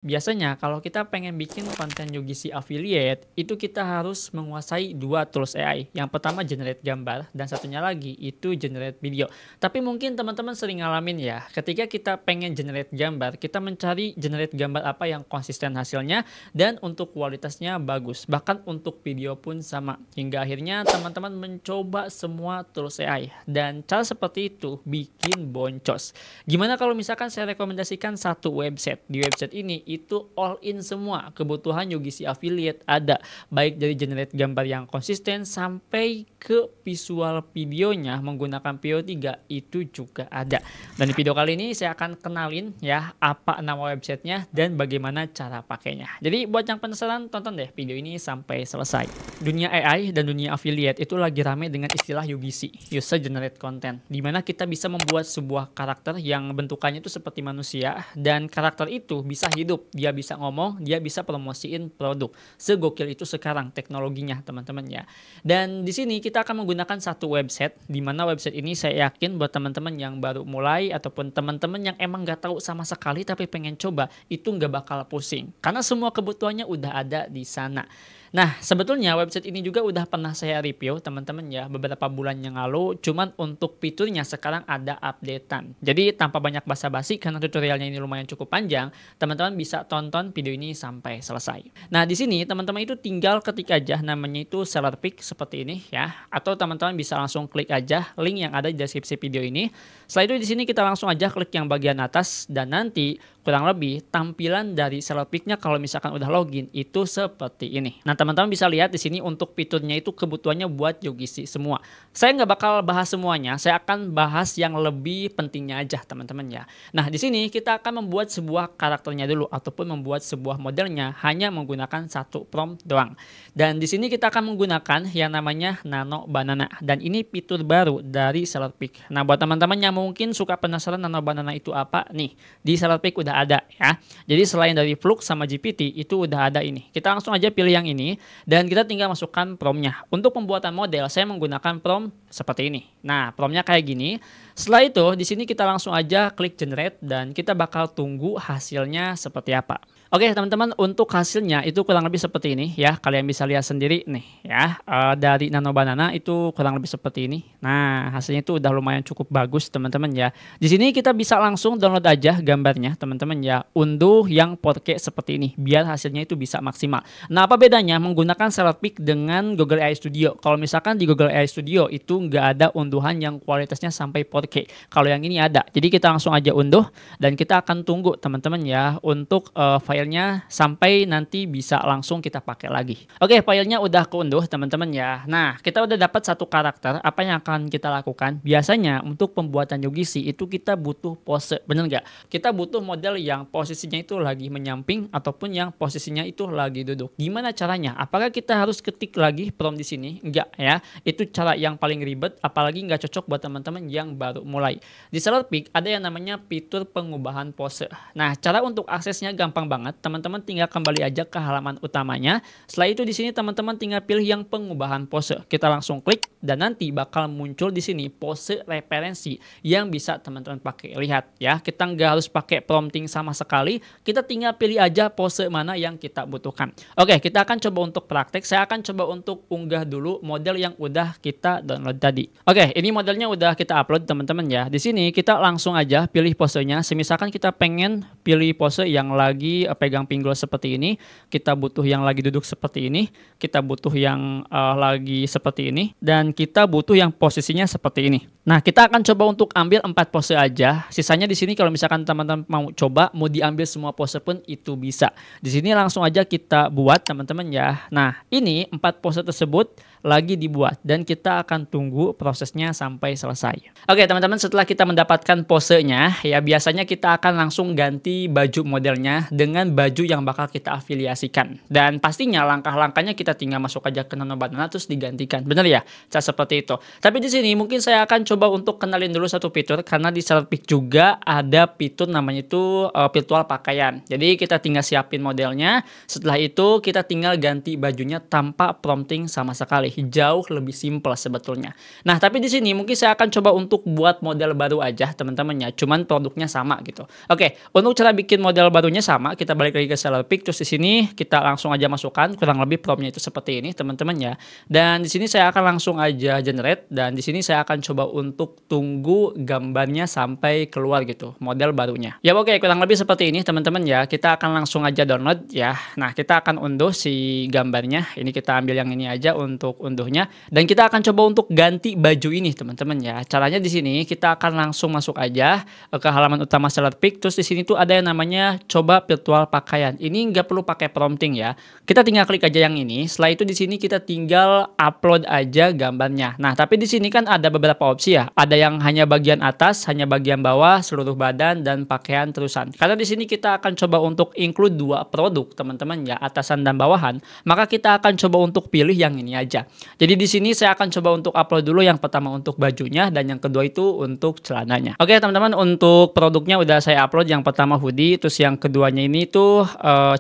Biasanya kalau kita pengen bikin konten UGC affiliate, itu kita harus menguasai dua tools AI. Yang pertama generate gambar, dan satunya lagi itu generate video. Tapi mungkin teman-teman sering ngalamin ya, ketika kita pengen generate gambar, kita mencari generate gambar apa yang konsisten hasilnya, dan untuk kualitasnya bagus. Bahkan untuk video pun sama. Hingga akhirnya teman-teman mencoba semua tools AI. Dan cara seperti itu bikin boncos. Gimana kalau misalkan saya rekomendasikan satu website. Di website ini itu all in semua kebutuhan UGC affiliate ada, baik dari generate gambar yang konsisten sampai ke visual videonya menggunakan PO3 itu juga ada. Dan di video kali ini saya akan kenalin ya apa nama websitenya dan bagaimana cara pakainya. Jadi buat yang penasaran tonton deh video ini sampai selesai. Dunia AI dan dunia affiliate itu lagi rame dengan istilah UGC, User Generate Content, dimana kita bisa membuat sebuah karakter yang bentukannya itu seperti manusia dan karakter itu bisa hidup, dia bisa ngomong, dia bisa promosiin produk. Segokil itu sekarang teknologinya teman-teman ya. Dan di sini kita akan menggunakan satu website, di mana website ini saya yakin buat teman-teman yang baru mulai ataupun teman-teman yang emang nggak tahu sama sekali tapi pengen coba, itu nggak bakal pusing karena semua kebutuhannya udah ada di sana. Nah, sebetulnya website ini juga udah pernah saya review teman-teman ya beberapa bulan yang lalu, cuman untuk fiturnya sekarang ada updatean. Jadi tanpa banyak basa-basi karena tutorialnya ini lumayan cukup panjang, teman-teman bisa tonton video ini sampai selesai. Nah, di sini teman-teman itu tinggal ketik aja namanya itu seller pick seperti ini ya, atau teman-teman bisa langsung klik aja link yang ada di deskripsi video ini. Setelah itu di sini kita langsung aja klik yang bagian atas dan nanti kurang lebih tampilan dari seller pick-nya kalau misalkan udah login itu seperti ini. Nah, teman-teman bisa lihat di sini untuk fiturnya itu kebutuhannya buat UGC semua. Saya nggak bakal bahas semuanya, saya akan bahas yang lebih pentingnya aja teman-teman ya. Nah, di sini kita akan membuat sebuah karakternya dulu ataupun membuat sebuah modelnya hanya menggunakan satu prompt doang. Dan di sini kita akan menggunakan yang namanya Nano Banana dan ini fitur baru dari seller pick. Nah, buat teman-teman yang mungkin suka penasaran Nano Banana itu apa nih, di seller pick udah ada ya. Jadi selain dari Flux sama GPT itu udah ada ini. Kita langsung aja pilih yang ini dan kita tinggal masukkan promptnya. Untuk pembuatan model saya menggunakan prompt seperti ini. Nah, promptnya kayak gini. Setelah itu di sini kita langsung aja klik generate dan kita bakal tunggu hasilnya seperti apa. Oke teman-teman, untuk hasilnya itu kurang lebih seperti ini ya. Kalian bisa lihat sendiri nih ya, dari Nano Banana itu kurang lebih seperti ini. Nah, hasilnya itu udah lumayan cukup bagus teman-teman ya. Di sini kita bisa langsung download aja gambarnya teman-teman ya. Unduh yang 4K seperti ini biar hasilnya itu bisa maksimal. Nah, apa bedanya menggunakan seller pick dengan Google AI Studio? Kalau misalkan di Google AI Studio itu nggak ada unduhan yang kualitasnya sampai 4K. Kalau yang ini ada. Jadi kita langsung aja unduh dan kita akan tunggu teman-teman ya untuk filenya sampai nanti bisa langsung kita pakai lagi. Oke, filenya udah keunduh teman-teman ya. Nah, kita udah dapat satu karakter. Apa yang akan kita lakukan? Biasanya untuk pembuatan UGC itu kita butuh pose, bener nggak? Kita butuh model yang posisinya itu lagi menyamping ataupun yang posisinya itu lagi duduk. Gimana caranya? Apakah kita harus ketik lagi prompt di sini? Enggak ya. Itu cara yang paling ribet, apalagi nggak cocok buat teman-teman yang baru mulai. Di seller pick ada yang namanya fitur pengubahan pose. Nah, cara untuk aksesnya gampang banget. Teman-teman tinggal kembali aja ke halaman utamanya. Setelah itu di sini teman-teman tinggal pilih yang pengubahan pose. Kita langsung klik dan nanti bakal muncul di sini pose referensi yang bisa teman-teman pakai. Lihat ya, kita nggak harus pakai prompting sama sekali. Kita tinggal pilih aja pose mana yang kita butuhkan. Oke, kita akan coba untuk praktek. Saya akan coba untuk unggah dulu model yang udah kita download tadi. Oke, ini modelnya udah kita upload teman-teman ya. Di sini kita langsung aja pilih posenya. Misalkan kita pengen pilih pose yang lagi pegang pinggul seperti ini, kita butuh yang lagi duduk seperti ini, kita butuh yang lagi seperti ini, dan kita butuh yang posisinya seperti ini. Nah, kita akan coba untuk ambil 4 pose aja. Sisanya di sini kalau misalkan teman-teman mau coba, mau diambil semua pose pun itu bisa. Di sini langsung aja kita buat teman-teman ya. Nah, ini 4 pose tersebut lagi dibuat dan kita akan tunggu prosesnya sampai selesai. Oke teman-teman, setelah kita mendapatkan posenya ya, biasanya kita akan langsung ganti baju modelnya dengan baju yang bakal kita afiliasikan. Dan pastinya langkah-langkahnya kita tinggal masuk aja ke Nano Banana terus digantikan. Bener ya? Cara seperti itu. Tapi di sini mungkin saya akan coba coba untuk kenalin dulu satu fitur, karena di Sellerpick juga ada fitur namanya itu virtual pakaian. Jadi kita tinggal siapin modelnya, setelah itu kita tinggal ganti bajunya tanpa prompting sama sekali. Jauh lebih simple sebetulnya. Nah, tapi di sini mungkin saya akan coba untuk buat model baru aja teman-teman ya, cuman produknya sama gitu. Oke, untuk cara bikin model barunya sama, kita balik lagi ke Sellerpick, terus di sini kita langsung aja masukkan kurang lebih promptnya itu seperti ini teman-teman ya. Dan di sini saya akan langsung aja generate, dan di sini saya akan coba untuk tunggu gambarnya sampai keluar gitu, model barunya. Ya oke, kurang lebih seperti ini teman-teman ya. Kita akan langsung aja download ya. Nah, kita akan unduh si gambarnya. Ini kita ambil yang ini aja untuk unduhnya, dan kita akan coba untuk ganti baju ini teman-teman ya. Caranya di sini kita akan langsung masuk aja ke halaman utama Sellerpick. Terus di sini tuh ada yang namanya coba virtual pakaian. Ini nggak perlu pakai prompting ya. Kita tinggal klik aja yang ini. Setelah itu di sini kita tinggal upload aja gambarnya. Nah, tapi di sini kan ada beberapa opsi ya. Ada yang hanya bagian atas, hanya bagian bawah, seluruh badan, dan pakaian terusan. Karena di sini kita akan coba untuk include dua produk, teman-teman ya, atasan dan bawahan, maka kita akan coba untuk pilih yang ini aja. Jadi di sini saya akan coba untuk upload dulu yang pertama untuk bajunya, dan yang kedua itu untuk celananya. Oke, teman-teman, untuk produknya udah saya upload. Yang pertama hoodie, terus yang keduanya ini tuh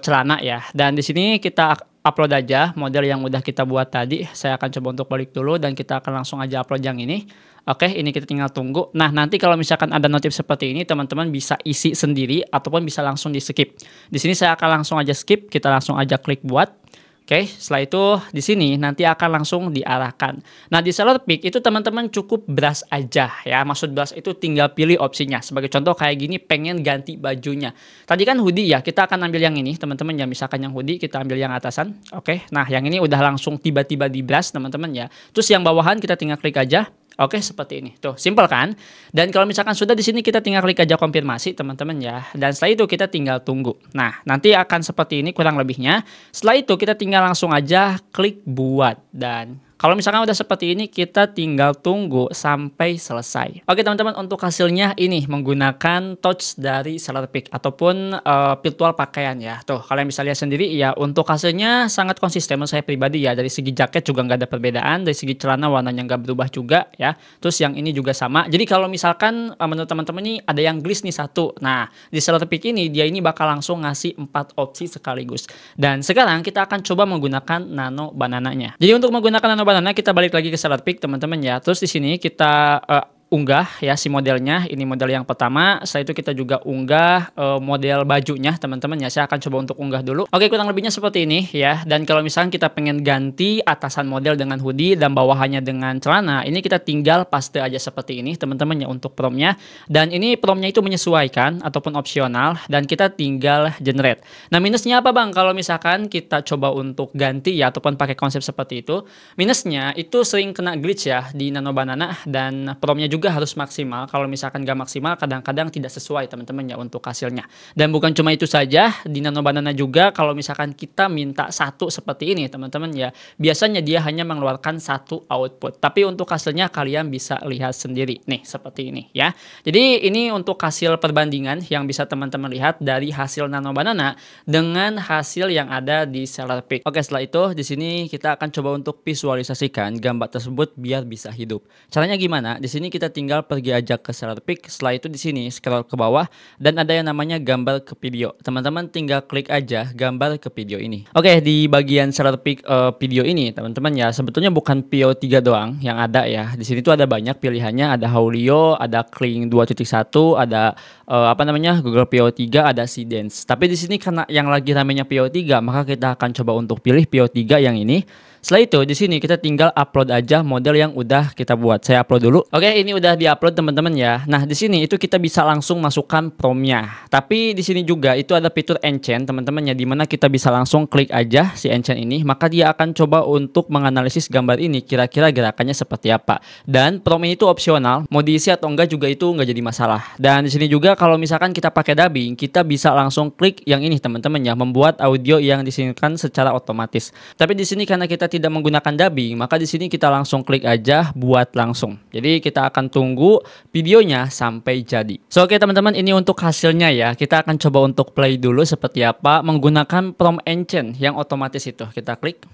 celana ya. Dan di sini kita upload aja model yang udah kita buat tadi. Saya akan coba untuk balik dulu, dan kita akan langsung aja upload yang ini. Oke, ini kita tinggal tunggu. Nah, nanti kalau misalkan ada notif seperti ini, teman-teman bisa isi sendiri ataupun bisa langsung di skip. Di sini saya akan langsung aja skip, kita langsung aja klik buat. Oke, setelah itu di sini nanti akan langsung diarahkan. Nah, di Sellerpick itu teman-teman cukup brush aja ya. Maksud brush itu tinggal pilih opsinya. Sebagai contoh kayak gini, pengen ganti bajunya. Tadi kan hoodie ya, kita akan ambil yang ini teman-teman ya. Misalkan yang hoodie kita ambil yang atasan. Oke, nah yang ini udah langsung tiba-tiba di brush teman-teman ya. Terus yang bawahan kita tinggal klik aja. Oke, seperti ini. Tuh, simple kan? Dan kalau misalkan sudah di sini kita tinggal klik aja konfirmasi, teman-teman ya. Dan setelah itu kita tinggal tunggu. Nah, nanti akan seperti ini kurang lebihnya. Setelah itu kita tinggal langsung aja klik buat, dan kalau misalkan udah seperti ini, kita tinggal tunggu sampai selesai. Oke teman-teman, untuk hasilnya ini menggunakan touch dari Sellerpick ataupun virtual pakaian ya. Tuh, kalian bisa lihat sendiri ya, untuk hasilnya sangat konsisten menurut saya pribadi ya. Dari segi jaket juga nggak ada perbedaan, dari segi celana warnanya nggak berubah juga ya. Terus yang ini juga sama. Jadi kalau misalkan menurut teman-teman ini ada yang glitch nih satu. Nah, di Sellerpick ini dia ini bakal langsung ngasih 4 opsi sekaligus. Dan sekarang kita akan coba menggunakan nano banananya. Jadi untuk menggunakan nano banana, kita balik lagi ke Sellerpick teman-teman ya. Terus di sini kita unggah ya si modelnya. Ini model yang pertama. Setelah itu kita juga unggah model bajunya teman-teman ya. Saya akan coba untuk unggah dulu. Oke, kurang lebihnya seperti ini ya. Dan kalau misalkan kita pengen ganti atasan model dengan hoodie dan bawahannya dengan celana, ini kita tinggal paste aja seperti ini teman-teman ya untuk promptnya. Dan ini promptnya itu menyesuaikan ataupun opsional, dan kita tinggal generate. Nah, minusnya apa bang kalau misalkan kita coba untuk ganti ya ataupun pakai konsep seperti itu? Minusnya itu sering kena glitch ya di nano banana, dan promptnya juga harus maksimal. Kalau misalkan gak maksimal, kadang-kadang tidak sesuai teman-teman ya untuk hasilnya. Dan bukan cuma itu saja, di nano banana juga kalau misalkan kita minta satu seperti ini teman-teman ya, biasanya dia hanya mengeluarkan satu output. Tapi untuk hasilnya kalian bisa lihat sendiri nih seperti ini ya. Jadi ini untuk hasil perbandingan yang bisa teman-teman lihat dari hasil nano banana dengan hasil yang ada di Sellerpick. Oke, setelah itu di sini kita akan coba untuk visualisasikan gambar tersebut biar bisa hidup. Caranya gimana? Di sini kita tinggal pergi aja ke Sellerpick. Setelah itu di sini scroll ke bawah, dan ada yang namanya gambar ke video. Teman-teman tinggal klik aja gambar ke video ini. Oke, di bagian Sellerpick video ini teman-teman ya, sebetulnya bukan PO3 doang yang ada ya. Di sini tuh ada banyak pilihannya, ada Haulio, ada Kling 2.1, ada apa namanya Google PO3, ada Seedance. Tapi di sini karena yang lagi ramenya PO3, maka kita akan coba untuk pilih PO3 yang ini. Setelah itu di sini kita tinggal upload aja model yang udah kita buat. Saya upload dulu. Oke, ini udah diupload teman-teman ya. Nah, di sini itu kita bisa langsung masukkan promptnya. Tapi di sini juga itu ada fitur enchant teman-teman ya, dimana kita bisa langsung klik aja si enchant ini, maka dia akan coba untuk menganalisis gambar ini kira-kira gerakannya seperti apa. Dan prompt ini itu opsional, mau diisi atau enggak juga itu enggak jadi masalah. Dan di sini juga kalau misalkan kita pakai dubbing, kita bisa langsung klik yang ini teman-teman ya, membuat audio yang disinikan secara otomatis. Tapi di sini karena kita tidak menggunakan dubbing, maka di sini kita langsung klik aja buat langsung. Jadi kita akan tunggu videonya sampai jadi. So oke teman-teman, ini untuk hasilnya ya. Kita akan coba untuk play dulu seperti apa menggunakan prompt enchant yang otomatis itu. Kita klik.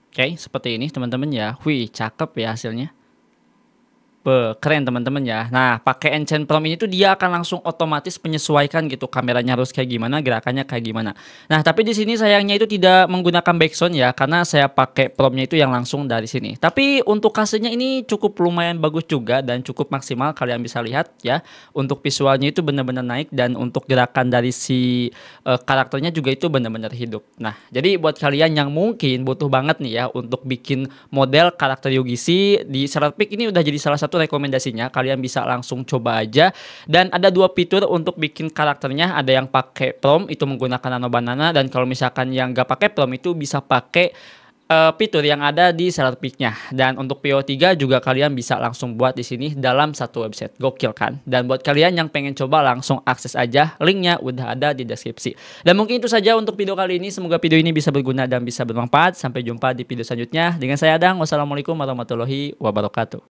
Oke, seperti ini teman-teman ya. Wih, cakep ya hasilnya. Keren teman-teman ya. Nah, pakai Enchant Prompt ini tuh dia akan langsung otomatis menyesuaikan gitu kameranya harus kayak gimana, gerakannya kayak gimana. Nah, tapi di sini sayangnya itu tidak menggunakan background ya karena saya pakai promptnya itu yang langsung dari sini. Tapi untuk hasilnya ini cukup lumayan bagus juga dan cukup maksimal, kalian bisa lihat ya. Untuk visualnya itu benar-benar naik dan untuk gerakan dari si karakternya juga itu benar-benar hidup. Nah, jadi buat kalian yang mungkin butuh banget nih ya untuk bikin model karakter Yogisi di Seratpic, ini udah jadi salah satu rekomendasinya. Kalian bisa langsung coba aja. Dan ada dua fitur untuk bikin karakternya. Ada yang pakai prompt itu menggunakan Nano Banana, dan kalau misalkan yang nggak pakai prompt itu bisa pakai fitur yang ada di Seratpic-nya. Dan untuk PO3 juga kalian bisa langsung buat di sini dalam satu website. Gokil kan? Dan buat kalian yang pengen coba langsung akses aja, linknya udah ada di deskripsi. Dan mungkin itu saja untuk video kali ini. Semoga video ini bisa berguna dan bisa bermanfaat. Sampai jumpa di video selanjutnya. Dengan saya Adang. Wassalamualaikum warahmatullahi wabarakatuh.